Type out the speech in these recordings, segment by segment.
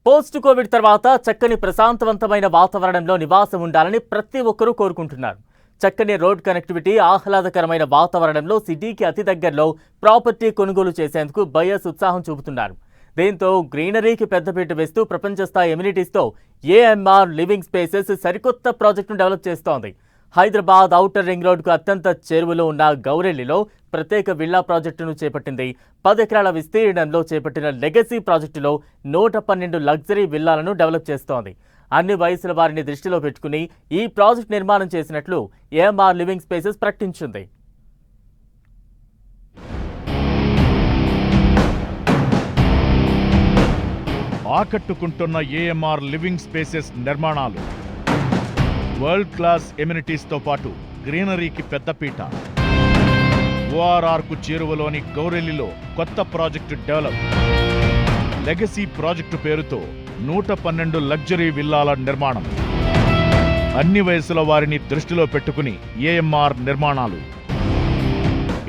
Post Covid తర్వాత చక్కని ప్రశాంతవంతమైన వాతావరణంలో నివాసం ఉండాలని ప్రతి ఒక్కరూ కోరుకుంటున్నారు. చక్కని రోడ్ కనెక్టివిటీ, ఆహ్లాదకరమైన వాతావరణంలో సిటీకి అతి దగ్గరలో ప్రాపర్టీ కొనుగోలు చేసేందుకు బయర్స్ ఉత్సాహం చూపుతున్నారు. దీంతో గ్రీనరీకి పెద్దపీట వేస్తూ ప్రపంచ స్థాయి ఎమ్యూనిటీస్తో ఏఎంఆర్ లివింగ్ స్పేసెస్ సరికొత్త ప్రాజెక్టును డెవలప్ చేస్తోంది. హైదరాబాద్ ఔటర్ రింగ్ రోడ్డుకు అత్యంత చేరువలో ఉన్న గౌరెల్లిలో ప్రత్యేక విల్లా ప్రాజెక్టును చేపట్టింది. 10 ఎకరాల విస్తీర్ణంలో చేపట్టిన లెగసీ ప్రాజెక్టులో 112 లగ్జరీ విల్లాలను డెవలప్ చేస్తోంది. అన్ని వయసుల వారిని దృష్టిలో పెట్టుకుని ఈ ప్రాజెక్టు నిర్మాణం చేసినట్లు ఏఎంఆర్ లివింగ్ స్పేసెస్ ప్రకటించింది. ఆకట్టుకుంటున్న ఏఎంఆర్ లివింగ్ స్పేసెస్ నిర్మాణాలు వరల్డ్ క్లాస్ ఎమ్యూనిటీస్తో పాటు గ్రీనరీకి పెద్దపీట. ఓఆర్ఆర్కు చేరువలోని గౌరెల్లిలో కొత్త ప్రాజెక్టు డెవలప్. లెగసీ ప్రాజెక్టు పేరుతో 112 లగ్జరీ విల్లాల నిర్మాణం. అన్ని వయసుల వారిని దృష్టిలో పెట్టుకుని ఏఎంఆర్ నిర్మాణాలు.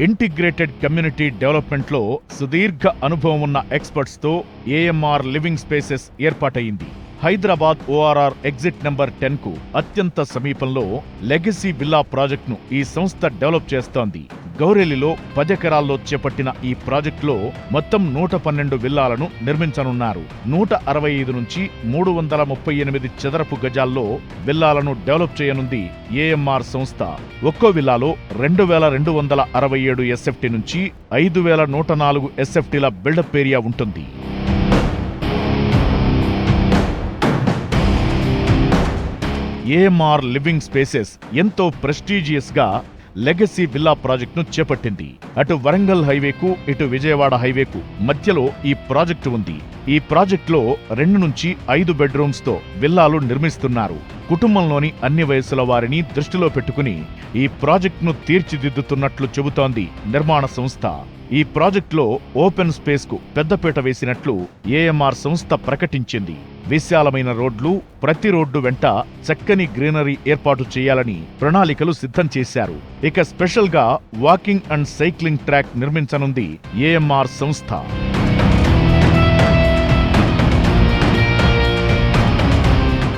ఇంటిగ్రేటెడ్ కమ్యూనిటీ డెవలప్మెంట్లో సుదీర్ఘ అనుభవం ఉన్న ఎక్స్పర్ట్స్తో ఏఎంఆర్ లివింగ్ స్పేసెస్ ఏర్పాటయింది. హైదరాబాద్ ఓఆర్ఆర్ ఎగ్జిట్ నెంబర్ 10కు అత్యంత సమీపంలో లెగసీ విల్లా ప్రాజెక్టును ఈ సంస్థ డెవలప్ చేస్తోంది. గౌరెల్లిలో 10 ఎకరాల్లో చేపట్టిన ఈ ప్రాజెక్టులో మొత్తం 112 విల్లాలను నిర్మించనున్నారు. 165 నుంచి 338 చదరపు గజాల్లో విల్లాలను డెవలప్ చేయనుంది ఏఎంఆర్ సంస్థ. ఒక్కో విల్లాలో 2267 ఎస్ఎఫ్టీ నుంచి 5104 ఎస్ఎఫ్టీల బిల్డప్ ఏరియా ఉంటుంది. ఏఎంఆర్ లివింగ్ స్పేసెస్ ఎంతో ప్రెస్టీజియస్గా లెగసీ విల్లా ప్రాజెక్టును చేపట్టింది. అటు వరంగల్ హైవేకు, ఇటు విజయవాడ హైవేకు మధ్యలో ఈ ప్రాజెక్టు ఉంది. ఈ ప్రాజెక్టులో 2 నుంచి 5 బెడ్రూమ్స్తో విల్లాలు నిర్మిస్తున్నారు. కుటుంబంలోని అన్ని వయసుల వారిని దృష్టిలో పెట్టుకుని ఈ ప్రాజెక్టును తీర్చిదిద్దుతున్నట్లు చెబుతోంది నిర్మాణ సంస్థ. ఈ ప్రాజెక్టులో ఓపెన్ స్పేస్కు పెద్దపీట వేసినట్లు ఏఎంఆర్ సంస్థ ప్రకటించింది. విశాలమైన రోడ్లు, ప్రతి రోడ్డు వెంట చక్కని గ్రీనరీ ఏర్పాటు చేయాలని ప్రణాళికలు సిద్ధం చేశారు. ఇక స్పెషల్గా వాకింగ్ అండ్ సైక్లింగ్ ట్రాక్ నిర్మించనుంది ఏఎంఆర్ సంస్థ.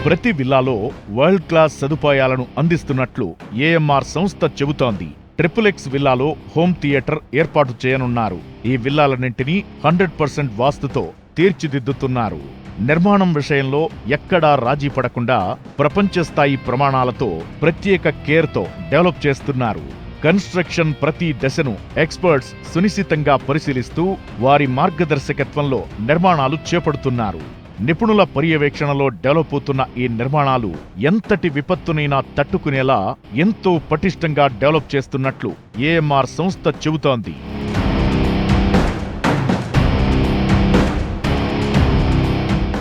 ప్రతి విల్లాలో వరల్డ్ క్లాస్ సదుపాయాలను అందిస్తున్నట్లు ఏఎంఆర్ సంస్థ చెబుతోంది. ట్రిపుల్-ఎక్స్ విల్లాలో హోమ్ థియేటర్ ఏర్పాటు చేయనున్నారు. ఈ విల్లాలన్నింటినీ 100% వాస్తుతో తీర్చిదిద్దుతున్నారు. నిర్మాణం విషయంలో ఎక్కడా రాజీ పడకుండా ప్రపంచ స్థాయి ప్రమాణాలతో ప్రత్యేక కేర్తో డెవలప్ చేస్తున్నారు. కన్స్ట్రక్షన్ ప్రతి దశను ఎక్స్పర్ట్స్ సునిశితంగా పరిశీలిస్తూ వారి మార్గదర్శకత్వంలో నిర్మాణాలు చేపడుతున్నారు. నిపుణుల పర్యవేక్షణలో డెవలప్ అవుతున్న ఈ నిర్మాణాలు ఎంతటి విపత్తునైనా తట్టుకునేలా ఎంతో పటిష్టంగా డెవలప్ చేస్తున్నట్లు ఏఎంఆర్ సంస్థ చెబుతోంది.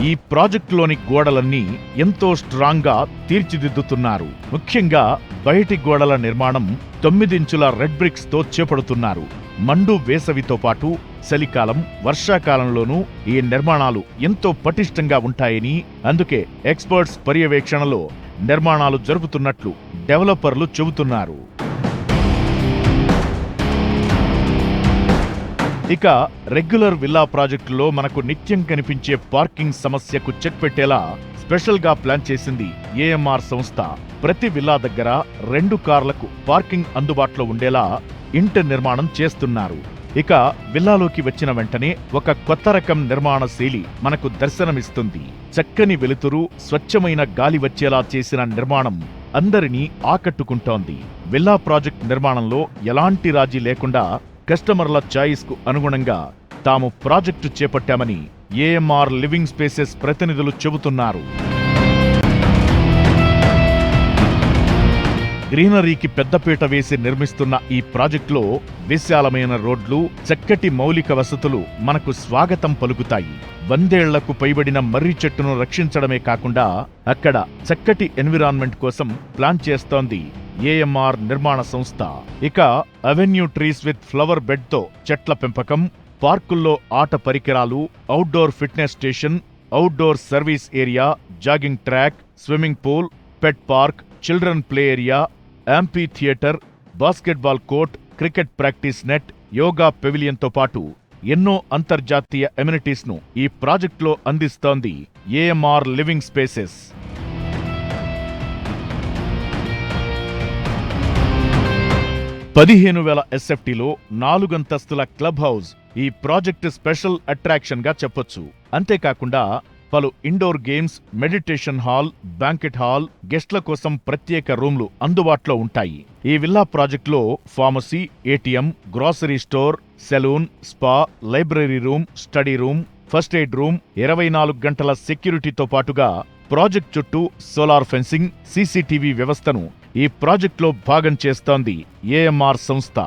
ఈ ప్రాజెక్టులోని గోడలన్నీ ఎంతో స్ట్రాంగ్గా తీర్చిదిద్దుతున్నారు. ముఖ్యంగా బయటి గోడల నిర్మాణం 9 ఇంచుల రెడ్ బ్రిక్స్ తో చేపడుతున్నారు. మండు వేసవితో పాటు చలికాలం, వర్షాకాలంలోనూ ఈ నిర్మాణాలు ఎంతో పటిష్టంగా ఉంటాయని, అందుకే ఎక్స్పర్ట్స్ పర్యవేక్షణలో నిర్మాణాలు జరుపుతున్నట్లు డెవలపర్లు చెబుతున్నారు. ఇక రెగ్యులర్ విల్లా ప్రాజెక్టులో మనకు నిత్యం కనిపించే పార్కింగ్ సమస్యకు చెక్ పెట్టేలా స్పెషల్గా ప్లాన్ చేసింది ఏఎంఆర్ సంస్థ. ప్రతి విల్లా దగ్గర 2 కార్లకు పార్కింగ్ అందుబాటులో ఉండేలా ఇంటి నిర్మాణం చేస్తున్నారు. ఇక విల్లాలోకి వచ్చిన వెంటనే ఒక కొత్త రకం నిర్మాణ శైలి మనకు దర్శనమిస్తుంది. చక్కని వెలుతురు, స్వచ్ఛమైన గాలి వచ్చేలా చేసిన నిర్మాణం అందరినీ ఆకట్టుకుంటోంది. విల్లా ప్రాజెక్ట్ నిర్మాణంలో ఎలాంటి రాజీ లేకుండా కస్టమర్ల ఛాయిస్కు అనుగుణంగా తాము ప్రాజెక్టు చేపట్టామని ఏఎంఆర్ లివింగ్ స్పేసెస్ ప్రతినిధులు చెబుతున్నారు. గ్రీనరీకి పెద్దపీట వేసి నిర్మిస్తున్న ఈ ప్రాజెక్టులో విశాలమైన రోడ్లు, చక్కటి మౌలిక వసతులు మనకు స్వాగతం పలుకుతాయి. 100 ఏళ్లకు పైబడిన మర్రి చెట్టును రక్షించడమే కాకుండా అక్కడ చక్కటి ఎన్విరాన్మెంట్ కోసం ప్లాన్ చేస్తోంది ఏఎంఆర్ నిర్మాణ సంస్థ. ఇక అవెన్యూ ట్రీస్ విత్ ఫ్లవర్ బెడ్తో చెట్ల పెంపకం, పార్కుల్లో ఆట పరికరాలు, outdoor fitness station, outdoor service area, jogging track, swimming pool, pet park, children play area, amphitheatre, basketball court, cricket practice net, yoga పెవిలియన్తో పాటు ఎన్నో అంతర్జాతీయ ఎమ్యూనిటీస్ ను ఈ ప్రాజెక్టులో అందిస్తోంది ఏఎంఆర్ లివింగ్ స్పేసెస్. 15,000 SFTలో 4 అంతస్తుల క్లబ్ హౌస్ ఈ ప్రాజెక్టు స్పెషల్ అట్రాక్షన్ గా చెప్పొచ్చు. అంతేకాకుండా పలు indoor games, meditation hall, banquet hall, గెస్ట్ల కోసం ప్రత్యేక రూమ్లు అందుబాటులో ఉంటాయి. ఈ విల్లా ప్రాజెక్టులో pharmacy, ATM, grocery store, salon, spa, library room, study room, first aid room, 24 గంటల సెక్యూరిటీతో పాటుగా ప్రాజెక్ట్ చుట్టూ సోలార్ ఫెన్సింగ్, సీసీటీవీ వ్యవస్థను ఈ ప్రాజెక్టులో భాగం చేస్తోంది ఏఎంఆర్ సంస్థ.